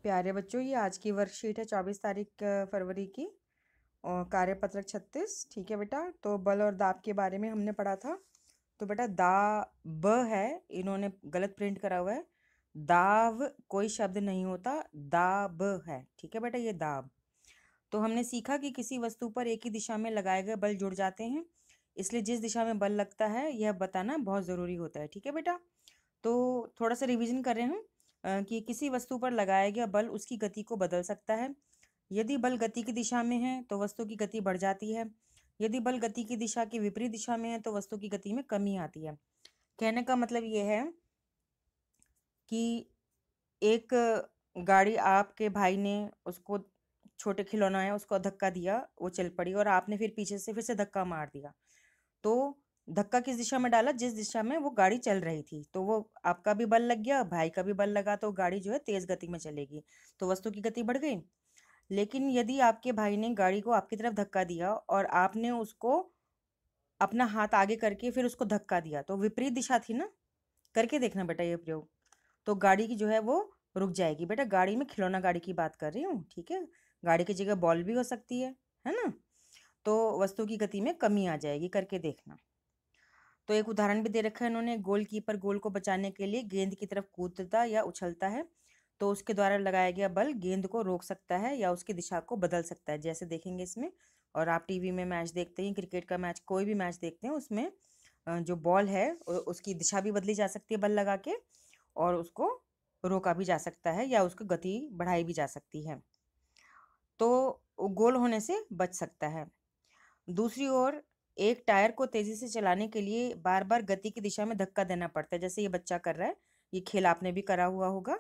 प्यारे बच्चों, ये आज की वर्कशीट है 24 तारीख फरवरी की और कार्यपत्रक 36। ठीक है बेटा, तो बल और दाब के बारे में हमने पढ़ा था। तो बेटा दा ब है, इन्होंने गलत प्रिंट करा हुआ है। दाव कोई शब्द नहीं होता, दाब है। ठीक है बेटा, ये दाब। तो हमने सीखा कि किसी वस्तु पर एक ही दिशा में लगाए गए बल जुड़ जाते हैं, इसलिए जिस दिशा में बल लगता है यह बताना बहुत ज़रूरी होता है। ठीक है बेटा, तो थोड़ा सा रिवीजन कर रहे हैं कि किसी वस्तु पर लगाया गया बल उसकी गति को बदल सकता है। यदि बल गति की दिशा में है तो वस्तु की गति बढ़ जाती है। यदि बल गति की दिशा की विपरीत दिशा में है तो वस्तु की गति में कमी आती है। कहने का मतलब ये है कि एक गाड़ी, आपके भाई ने उसको, छोटे खिलौना है, उसको धक्का दिया, वो चल पड़ी और आपने फिर पीछे से फिर से धक्का मार दिया। तो धक्का किस दिशा में डाला? जिस दिशा में वो गाड़ी चल रही थी। तो वो आपका भी बल लग गया, भाई का भी बल लगा, तो गाड़ी जो है तेज गति में चलेगी, तो वस्तु की गति बढ़ गई। लेकिन यदि आपके भाई ने गाड़ी को आपकी तरफ धक्का दिया और आपने उसको अपना हाथ आगे करके फिर उसको धक्का दिया, तो विपरीत दिशा थी ना। करके देखना बेटा ये प्रयोग, तो गाड़ी की जो है वो रुक जाएगी। बेटा गाड़ी में, खिलौना गाड़ी की बात कर रही हूँ, ठीक है। गाड़ी की जगह बॉल भी हो सकती है ना। तो वस्तु की गति में कमी आ जाएगी, करके देखना। तो एक उदाहरण भी दे रखा है इन्होंने, गोलकीपर गोल को बचाने के लिए गेंद की तरफ कूदता या उछलता है तो उसके द्वारा लगाया गया बल गेंद को रोक सकता है या उसकी दिशा को बदल सकता है, जैसे देखेंगे इसमें। और आप टीवी में मैच देखते हैं, क्रिकेट का मैच, कोई भी मैच देखते हैं, उसमें जो बॉल है उसकी दिशा भी बदली जा सकती है बल लगा के, और उसको रोका भी जा सकता है या उसकी गति बढ़ाई भी जा सकती है, तो गोल होने से बच सकता है। दूसरी ओर एक टायर को तेजी से चलाने के लिए बार बार गति की दिशा में धक्का देना पड़ता है, जैसे ये बच्चा कर रहा है। ये खेल आपने भी करा हुआ होगा,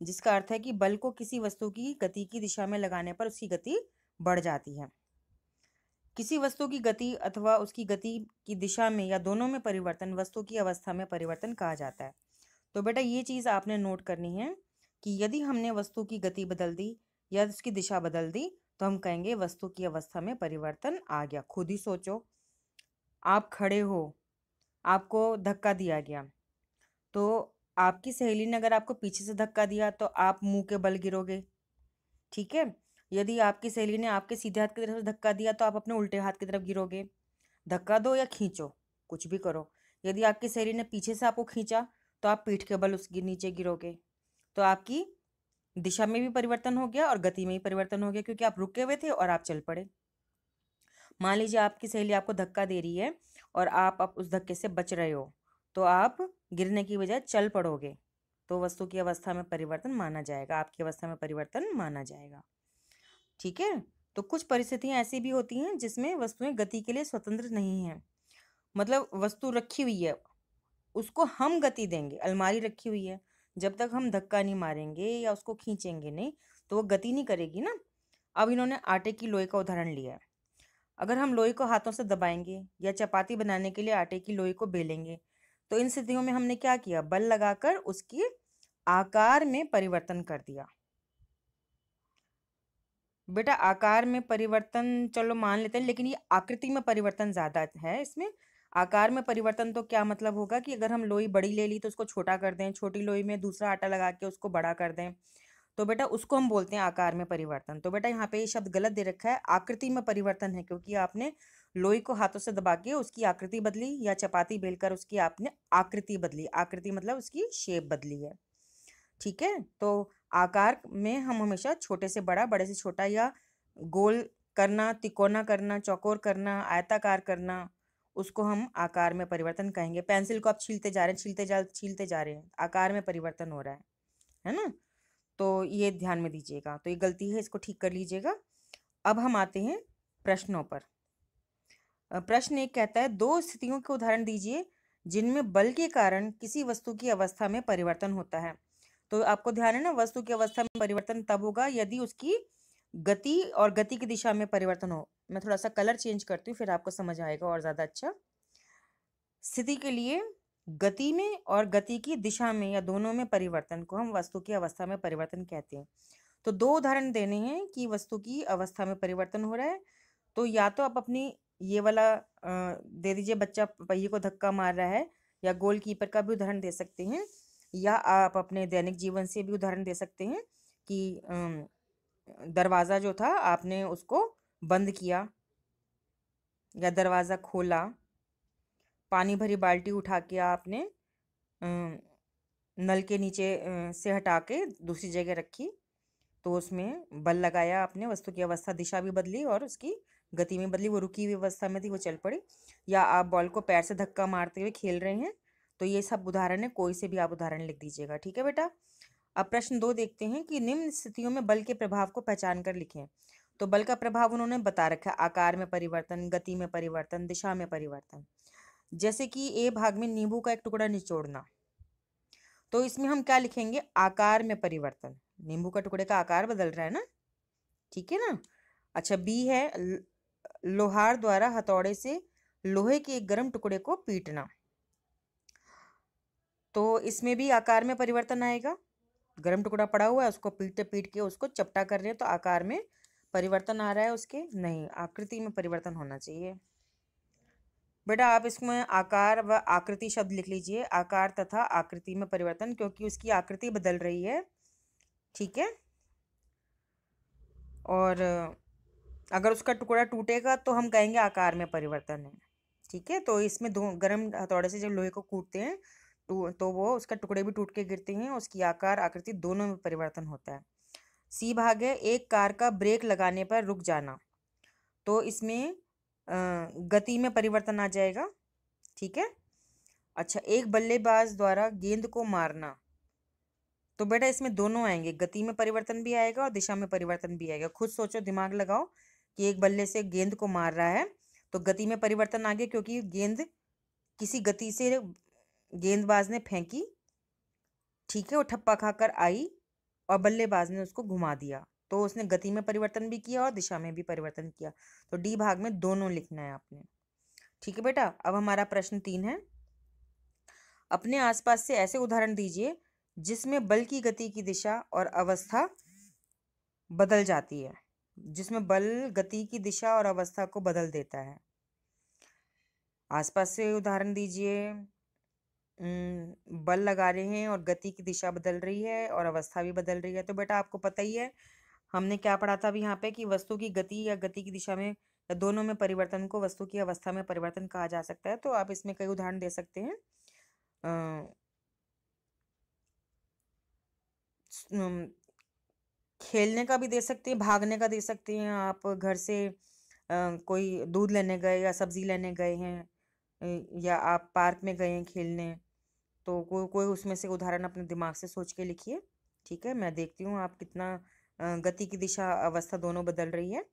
जिसका अर्थ है कि बल को किसी वस्तु की गति की दिशा में लगाने पर उसकी गति बढ़ जाती है। किसी वस्तु की गति अथवा उसकी गति की दिशा में या दोनों में परिवर्तन वस्तु की अवस्था में परिवर्तन कहा जाता है। तो बेटा ये चीज़ आपने नोट करनी है कि यदि हमने वस्तु की गति बदल दी या उसकी दिशा बदल दी तो हम कहेंगे वस्तु की अवस्था में परिवर्तन आ गया। खुद ही सोचो, आप खड़े हो, आपको धक्का दिया गया, तो आपकी सहेली ने अगर आपको पीछे से धक्का दिया तो आप मुंह के बल गिरोगे, ठीक है। यदि आपकी सहेली ने आपके सीधे हाथ की तरफ से धक्का दिया तो आप अपने उल्टे हाथ की तरफ गिरोगे। धक्का दो या खींचो, कुछ भी करो। यदि आपकी सहेली ने पीछे से आपको खींचा तो आप पीठ के बल उसके नीचे गिरोगे। तो आपकी दिशा में भी परिवर्तन हो गया और गति में भी परिवर्तन हो गया, क्योंकि आप रुके हुए थे और आप चल पड़े। मान लीजिए आपकी सहेली आपको धक्का दे रही है और आप उस धक्के से बच रहे हो, तो आप गिरने की बजाय चल पड़ोगे, तो वस्तु की अवस्था में परिवर्तन माना जाएगा, आपकी अवस्था में परिवर्तन माना जाएगा, ठीक है। तो कुछ परिस्थितियां ऐसी भी होती हैं जिसमें वस्तुएं गति के लिए स्वतंत्र नहीं हैं। मतलब वस्तु रखी हुई है, उसको हम गति देंगे। अलमारी रखी हुई है, जब तक हम धक्का नहीं मारेंगे या उसको खींचेंगे नहीं तो वो गति नहीं करेगी ना। अब इन्होंने आटे की लोई का उदाहरण लिया है। अगर हम लोई को हाथों से दबाएंगे या चपाती बनाने के लिए आटे की लोई को बेलेंगे, तो इन स्थितियों में हमने क्या किया? बल लगाकर उसकी आकार में परिवर्तन कर दिया। बेटा आकार में परिवर्तन चलो मान लेते हैं, लेकिन ये आकृति में परिवर्तन ज्यादा है इसमें। आकार में परिवर्तन तो क्या मतलब होगा कि अगर हम लोई बड़ी ले ली तो उसको छोटा कर दें, छोटी लोई में दूसरा आटा लगा के उसको बड़ा कर दें, तो बेटा उसको हम बोलते हैं आकार में परिवर्तन। तो बेटा यहाँ पे ये शब्द गलत दे रखा है, आकृति में परिवर्तन है, क्योंकि आपने लोई को हाथों से दबा के उसकी आकृति बदली या चपाती बेलकर उसकी आपने आकृति बदली। आकृति मतलब उसकी शेप बदली है, ठीक है। तो आकार में हम हमेशा छोटे से बड़ा, बड़े से छोटा, या गोल करना, तिकोना करना, चौकोर करना, आयताकार करना, उसको हम आकार में परिवर्तन कहेंगे। पेंसिल को आप छीलते जा रहे हैं, छीलते जा रहे हैं, आकार में परिवर्तन हो रहा है ना। तो ये ध्यान में दीजिएगा, तो ये गलती है, इसको ठीक कर लीजिएगा। अब हम आते हैं प्रश्नों पर। प्रश्न एक कहता है, दो स्थितियों के उदाहरण दीजिए जिनमें बल के कारण किसी वस्तु की अवस्था में परिवर्तन होता है। तो आपको ध्यान है ना, वस्तु की अवस्था में परिवर्तन तब होगा यदि उसकी गति और गति की दिशा में परिवर्तन हो। मैं थोड़ा सा कलर चेंज करती हूँ, फिर आपको समझ आएगा और ज्यादा अच्छा। स्थिति के लिए गति में और गति की दिशा में या दोनों में परिवर्तन को हम वस्तु की अवस्था में परिवर्तन कहते हैं। तो दो उदाहरण देने हैं कि वस्तु की अवस्था में परिवर्तन हो रहा है। तो या तो आप अपनी ये वाला दे दीजिए, बच्चा पहिए को धक्का मार रहा है, या गोलकीपर का भी उदाहरण दे सकते हैं, या आप अपने दैनिक जीवन से भी उदाहरण दे सकते हैं कि दरवाज़ा जो था आपने उसको बंद किया या दरवाज़ा खोला, पानी भरी बाल्टी उठा के आपने नल के नीचे से हटा के दूसरी जगह रखी, तो उसमें बल लगाया आपने, वस्तु की अवस्था दिशा भी बदली और उसकी गति में बदली, वो रुकी हुई अवस्था में थी वो चल पड़ी। या आप बॉल को पैर से धक्का मारते हुए खेल रहे हैं। तो ये सब उदाहरण है, कोई से भी आप उदाहरण लिख दीजिएगा, ठीक है बेटा। अब प्रश्न 2 देखते हैं कि निम्न स्थितियों में बल के प्रभाव को पहचान कर लिखें। तो बल का प्रभाव उन्होंने बता रखा है, आकार में परिवर्तन, गति में परिवर्तन, दिशा में परिवर्तन। जैसे कि ए भाग में नींबू का एक टुकड़ा निचोड़ना, तो इसमें हम क्या लिखेंगे, आकार में परिवर्तन, नींबू का टुकड़े का आकार बदल रहा है ना, ठीक है ना। अच्छा, बी है लोहार द्वारा हथौड़े से लोहे के एक गर्म टुकड़े को पीटना, तो इसमें भी आकार में परिवर्तन आएगा। गर्म टुकड़ा पड़ा हुआ है, उसको पीट पीट के उसको चपटा कर रहे हैं, तो आकार में परिवर्तन आ रहा है उसके, नहीं, आकृति में परिवर्तन होना चाहिए। बेटा आप इसमें आकार व आकृति शब्द लिख लीजिए, आकार तथा आकृति में परिवर्तन, क्योंकि उसकी आकृति बदल रही है, ठीक है। और अगर उसका टुकड़ा टूटेगा तो हम कहेंगे आकार में परिवर्तन है, ठीक है। तो इसमें दो गर्म हथौड़े से जब लोहे को कूटते हैं तो वो उसका टुकड़े भी टूट के गिरते हैं, उसकी आकार आकृति दोनों में परिवर्तन होता है। सी भाग है एक कार का ब्रेक लगाने पर रुक जाना, तो इसमें गति में परिवर्तन आ जाएगा, ठीक है। अच्छा, एक बल्लेबाज द्वारा गेंद को मारना, तो बेटा इसमें दोनों आएंगे, गति में परिवर्तन भी आएगा और दिशा में परिवर्तन भी आएगा। खुद सोचो, दिमाग लगाओ कि एक बल्ले से गेंद को मार रहा है तो गति में परिवर्तन आ गया, क्योंकि गेंद किसी गति से गेंदबाज ने फेंकी, ठीक है, वो ठप्पा खाकर आई और बल्लेबाज ने उसको घुमा दिया, तो उसने गति में परिवर्तन भी किया और दिशा में भी परिवर्तन किया। तो डी भाग में दोनों लिखना है आपने, ठीक है बेटा। अब हमारा प्रश्न 3 है, अपने आसपास से ऐसे उदाहरण दीजिए जिसमें बल की गति की दिशा और अवस्था बदल जाती है, जिसमें बल गति की दिशा और अवस्था को बदल देता है। आसपास से उदाहरण दीजिए, बल लगा रहे हैं और गति की दिशा बदल रही है और अवस्था भी बदल रही है। तो बेटा आपको पता ही है हमने क्या पढ़ा था अभी यहाँ पे कि वस्तु की गति या गति की दिशा में या दोनों में परिवर्तन को वस्तु की अवस्था में परिवर्तन कहा जा सकता है। तो आप इसमें कई उदाहरण दे सकते हैं। खेलने का भी दे सकते हैं, भागने का दे सकते हैं। आप घर से कोई दूध लेने गए या सब्जी लेने गए हैं या आप पार्क में गए हैं खेलने, तो कोई कोई उसमें से उदाहरण अपने दिमाग से सोच के लिखिए, ठीक है। मैं देखती हूँ आप कितना गति की दिशा अवस्था दोनों बदल रही है।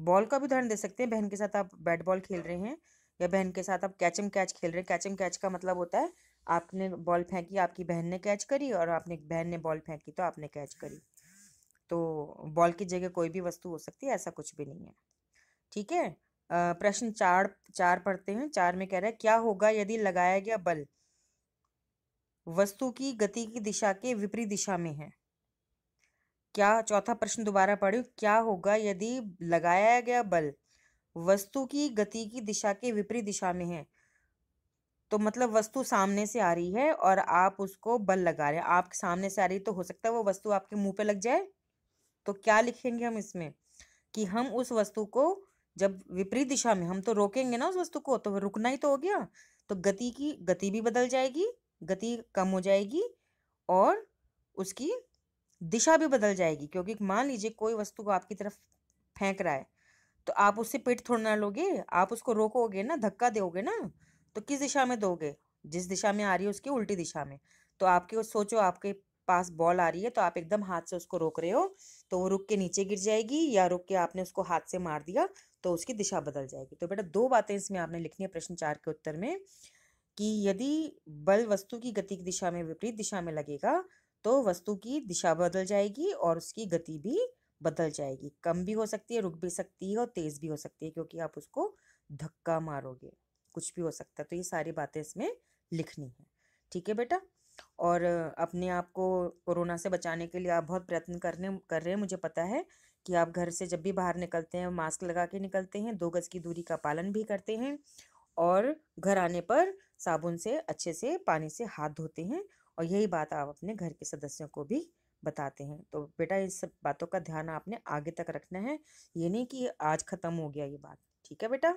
बॉल का भी उदाहरण दे सकते हैं, बहन के साथ आप बैट बॉल खेल रहे हैं या बहन के साथ आप कैचम कैच खेल रहे हैं। कैचम कैच का मतलब होता है आपने बॉल फेंकी, आपकी बहन ने कैच करी, और आपने बहन ने बॉल फेंकी तो आपने कैच करी। तो बॉल की जगह कोई भी वस्तु हो सकती है, ऐसा कुछ भी नहीं है, ठीक है। प्रश्न 4 पढ़ते हैं। 4 में कह रहा है क्या होगा यदि लगाया गया बल वस्तु की गति की दिशा के विपरीत दिशा में है। क्या, चौथा प्रश्न दोबारा पढ़ो, क्या होगा यदि लगाया गया बल वस्तु की गति की दिशा के विपरीत दिशा में है। तो मतलब वस्तु सामने से आ रही है और आप उसको बल लगा रहे हैं, आप सामने से आ रही है, तो हो सकता है वो वस्तु आपके मुंह पे लग जाए। तो क्या लिखेंगे हम इसमें कि हम उस वस्तु को जब विपरीत दिशा में, हम तो रोकेंगे ना उस वस्तु को, तो रुकना ही तो हो गया, तो गति भी बदल जाएगी, गति कम हो जाएगी और उसकी दिशा भी बदल जाएगी। क्योंकि मान लीजिए कोई वस्तु को आपकी तरफ फेंक रहा है, तो आप उससे पीठ थोड़ा ना लोगे, आप उसको रोकोगे ना, धक्का दोगे ना, तो किस दिशा में दोगे, जिस दिशा में आ रही है उसकी उल्टी दिशा में। तो आपके सोचो आपके पास बॉल आ रही है, तो आप एकदम हाथ से उसको रोक रहे हो, तो वो रुक के नीचे गिर जाएगी, या रुक के आपने उसको हाथ से मार दिया तो उसकी दिशा बदल जाएगी। तो बेटा 2 बातें इसमें आपने लिखनी है प्रश्न 4 के उत्तर में, कि यदि बल वस्तु की गति की दिशा में विपरीत दिशा में लगेगा तो वस्तु की दिशा बदल जाएगी और उसकी गति भी बदल जाएगी, कम भी हो सकती है, रुक भी सकती है और तेज भी हो सकती है, क्योंकि आप उसको धक्का मारोगे, कुछ भी हो सकता है। तो ये सारी बातें इसमें लिखनी है, ठीक है बेटा। और अपने आप को कोरोना से बचाने के लिए आप बहुत प्रयत्न कर रहे हैं, मुझे पता है कि आप घर से जब भी बाहर निकलते हैं मास्क लगा के निकलते हैं, 2 गज की दूरी का पालन भी करते हैं, और घर आने पर साबुन से अच्छे से पानी से हाथ धोते हैं। और यही बात आप अपने घर के सदस्यों को भी बताते हैं। तो बेटा इस सब बातों का ध्यान आपने आगे तक रखना है, ये नहीं कि आज ख़त्म हो गया ये बात। ठीक है बेटा?